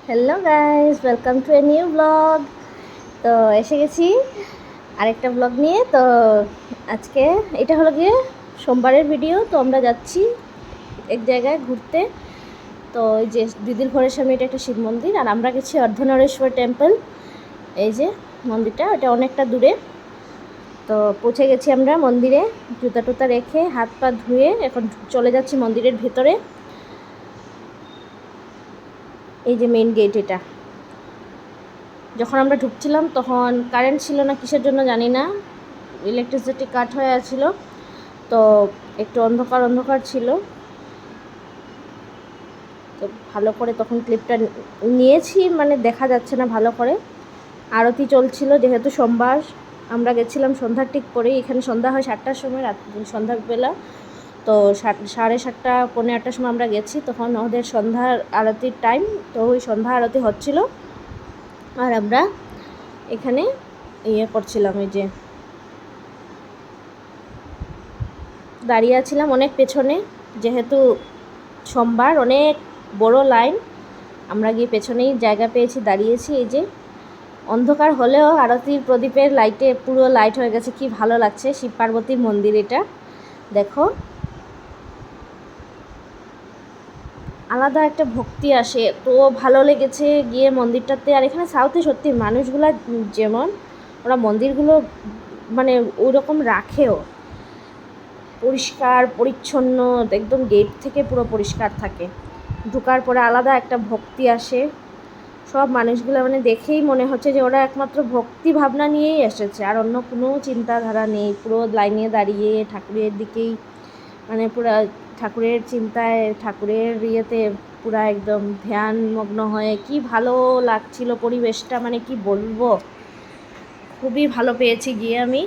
Hello guys, welcome to a new blog. তো এসে গেছি আরেকটা ব্লগ নিয়ে। তো আজকে এটা হলো গিয়ে সোমবারের ভিডিও। তো আমরা যাচ্ছি এক জায়গায় ঘুরতে। তো এই যে দিদির ঘরের সামনে এটা একটা শিব মন্দির, আর আমরা গেছি অর্ধনারেশ্বর টেম্পল। এই যে মন্দিরটা, এটা অনেকটা দূরে। তো পৌঁছে গেছি আমরা মন্দিরে, জুতা টুতা রেখে হাত পা ধুয়ে এখন চলে যাচ্ছি মন্দিরের ভেতরে। এই যে মেইন গেট এটা। যখন আমরা ঢুকছিলাম তখন কারেন্ট ছিল না, কিসের জন্য জানি না, ইলেকট্রিসিটি কাট হয়ে আছিল। তো একটু অন্ধকার অন্ধকার ছিল। তো ভালো করে তখন ক্লিপটা নিয়েছি, মানে দেখা যাচ্ছে না ভালো করে। আরতি চলছিল, যেহেতু সোমবার আমরা গেছিলাম সন্ধ্যার ঠিক পরেই। এখানে সন্ধ্যা হয় 7টার সময়, সন্ধ্যাবেলা। তো 7:30 পৌনে 8টার সময় আমরা গেছি, তখন ওদের সন্ধ্যার আরতির টাইম। তো ওই সন্ধ্যা আরতি হচ্ছিল, আর আমরা এখানে করছিলাম। এই যে দাঁড়িয়ে আছিলাম অনেক পেছনে, যেহেতু সোমবার অনেক বড় লাইন। আমরা গিয়ে পেছনেই জায়গা পেয়েছি, দাঁড়িয়েছি। এই যে অন্ধকার হলেও আরতির প্রদীপের লাইটে পুরো লাইট হয়ে গেছে, কি ভালো লাগছে। শিব পার্বতীর মন্দির এটা, দেখো আলাদা একটা ভক্তি আসে। তো ভালো লেগেছে গিয়ে মন্দিরটাতে। আর এখানে সাউথে সত্যি মানুষগুলা যেমন, ওরা মন্দিরগুলো মানে ওই রকম রাখেও, পরিষ্কার পরিচ্ছন্ন, একদম গেট থেকে পুরো পরিষ্কার থাকে। ঢোকার পরে আলাদা একটা ভক্তি আসে। সব মানুষগুলো মানে দেখেই মনে হচ্ছে যে ওরা একমাত্র ভক্তি ভাবনা নিয়েই এসেছে, আর অন্য কোনো চিন্তাধারা নেই। পুরো লাইনে দাঁড়িয়ে ঠাকুরের দিকেই, মানে পুরো ঠাকুরের চিন্তায়, ঠাকুরের ইয়েতে পুরো একদম ধ্যানমগ্ন হয়ে কি ভালো লাগছিল পরিবেশটা, মানে কি বলবো, খুবই ভালো পেয়েছি গিয়ে আমি।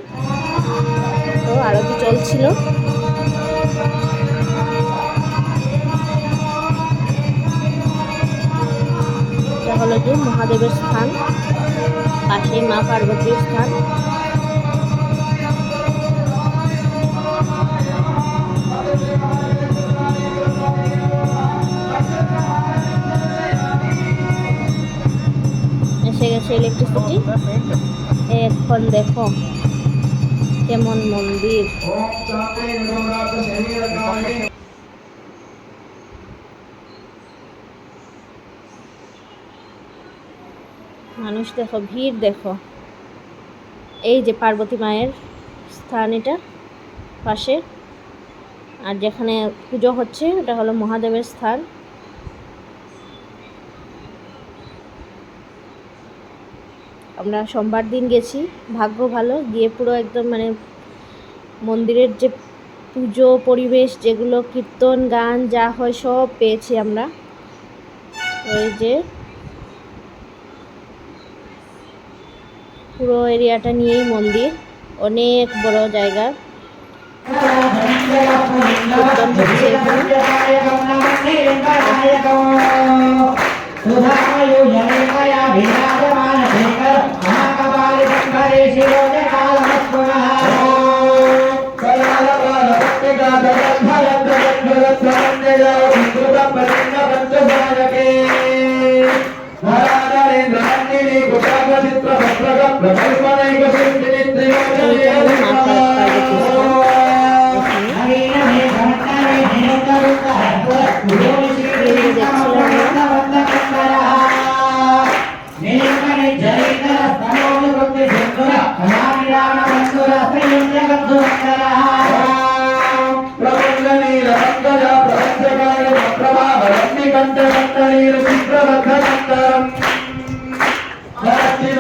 তো আরতি চলছিল। এটা হলো যে মহাদেবের স্থান, পাশেই মা পার্বতীর স্থান। এসে গেছে ইলেকট্রিসিটি। এখন দেখো কেমন মন্দির। মানুষ দেখো, ভিড় দেখো। এই যে পার্বতী মায়ের স্থান এটা পাশে, আর যেখানে পুজো হচ্ছে এটা হলো মহাদেবের স্থান। আমরা সোমবার দিন গেছি, ভাগ্য ভালো, গিয়ে পুরো একদম মানে মন্দিরের যে পুজো পরিবেশ, যেগুলো কীর্তন গান যা হয় সব পেয়েছি আমরা। ওই যে পুরো এরিয়াটা নিয়েই মন্দির, অনেক বড় জায়গা। কীর্তন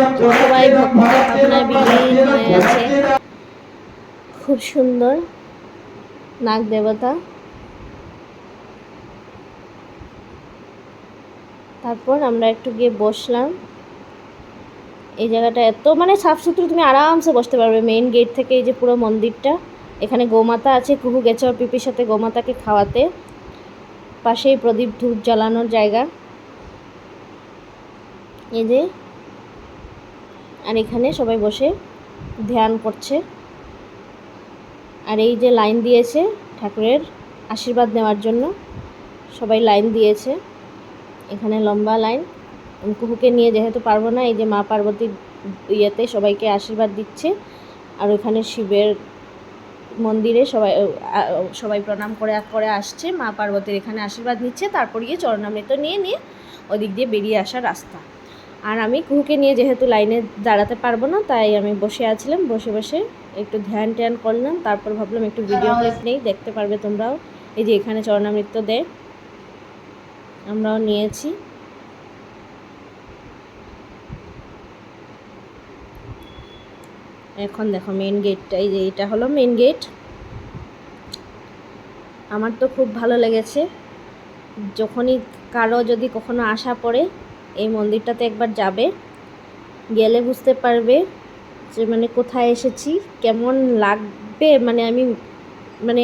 হচ্ছে সবাই ভক্তি বিলীন হয়ে আছে। খুব সুন্দর নাগ দেবতা। তারপর আমরা একটু গিয়ে বসলাম। এই জায়গাটা এত মানে সাফ সুতরো, তুমি আরামসে বসতে পারবে মেইন গেট থেকে। এই যে পুরো মন্দিরটা, এখানে গোমাতা আছে। কুহু গেছে ওর পিপির সাথে গোমাতাকে খাওয়াতে। পাশেই প্রদীপ ধূপ জ্বালানোর জায়গা। এই যে, আর এখানে সবাই বসে ধ্যান করছে। আর এই যে লাইন দিয়েছে ঠাকুরের আশীর্বাদ নেওয়ার জন্য, সবাই লাইন দিয়েছে, এখানে লম্বা লাইন। কুহুকে নিয়ে যেহেতু পারবো না, এই যে মা পার্বতীর ইয়েতে সবাইকে আশীর্বাদ দিচ্ছে। আর ওখানে শিবের মন্দিরে সবাই প্রণাম করে আসছে, মা পার্বতীর এখানে আশীর্বাদ নিচ্ছে, তারপর গিয়ে চরণামৃত নিয়ে ওদিক দিয়ে বেরিয়ে আসার রাস্তা। আর আমি কুহুকে নিয়ে যেহেতু লাইনে দাঁড়াতে পারবো না, তাই আমি বসে আছিলাম, বসে একটু ধ্যান ট্যান করলাম। তারপর ভাবলাম একটু ভিডিও ক্লিপ নেই, দেখতে পারবে তোমরাও। এই যে এখানে চরণামৃত দেয়, আমরাও নিয়েছি। এখন দেখো মেন গেটটা, এই যে এটা হলো মেন গেট। আমার তো খুব ভালো লেগেছে। যখনই কারো যদি কখনো আশা পড়ে এই মন্দিরটাতে একবার যাবে, গেলে বুঝতে পারবে যে মানে কোথায় এসেছি, কেমন লাগবে। মানে আমি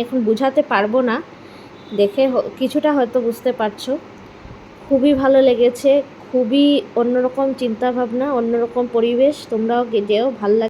এখন বোঝাতে পারবো না, দেখে কিছুটা হয়তো বুঝতে পারছো। খুবই ভালো লেগেছে, খুবই অন্যরকম চিন্তাভাবনা, অন্যরকম পরিবেশ। তোমরাও যেও, ভালো লাগে।